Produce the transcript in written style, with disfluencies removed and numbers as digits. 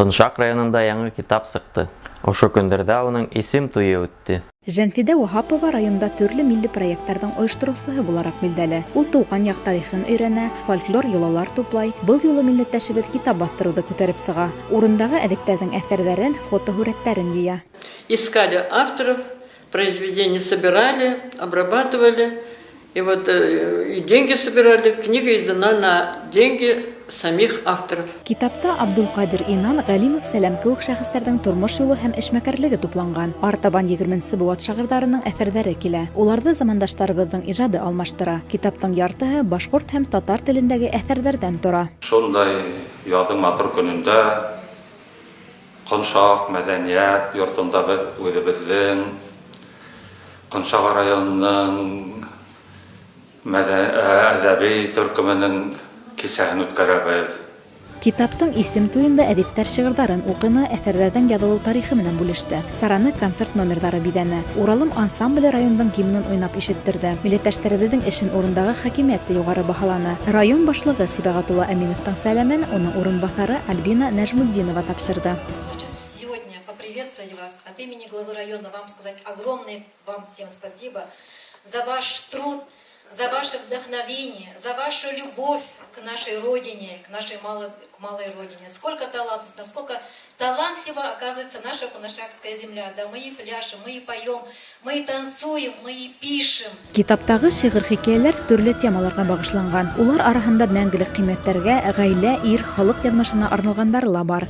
Коншак районында яңа китап сықты. Ошо көндөрдө уның исем туйы үтте. Жэнфидә Вахапова районда төрле милли проекттарның оештыручысы буларак билдәле. Ул туган як тарихын өйрәнә, фольклор йолалар туплай. Был юлы милләттәшебез китап бастыруды күтәреп сыга. Урындагы әдипләрнең әсәрләрен, фотоһүрәтләрен җыя. Искали авторов, произведения собирали, обрабатывали, и деньги собирали. Книга издана на деньги самих авторов. Китапта Абдулкадир Инан, Галимов, Сәләм кеүек шәхестәрнең тормыш юлы һәм эшмәкәрлеге тупланган. Артабан 20-нче быуат шагыйрьләренең әсәрләре килә. Уларны замандашларыбызның иҗады алмаштыра. Китаптың яртыһы башкорт һәм татар телендәге әсәрләрдән тора. Шундай ядың матур көнендә Коншак мәдәният йортында үзебезнең Коншак районының әдәби төркеменең кисәһен үткәрәбез. Китаптың исем туенда әдипләр шигырьләрен укыны, әсәрләрдән язылу тарихы менән бүлеште. Сараны концерт номерлары бидәне. Уралым ансамбле районның гимнын уйнап ишеттерде. Милләттәшләребезнең эшен урындагы хакимият югары баһаланы. Район башлыгы Сибагатулла Әминовтың сәламен оның урынбасары Альбина Нәҗмүддинова тапшырды. Поприветствовать вас от имени главы района, вам сказать огромное вам всем спасибо за ваш труд, за ваше вдохновение, за вашу любовь к нашей родине, к нашей малой родине. Сколько талантов, насколько талантливо оказывается наша Кунашакская земля. Да, мы и пляшем, мы и поем, мы и танцуем, мы и пишем. Китаптагы шигырь-хикәяләр төрле темаларга багышланган. Улар арасында мәңгелек кыйммәтләргә, гаилә, ир, халык язмышына арналганнары ла бар.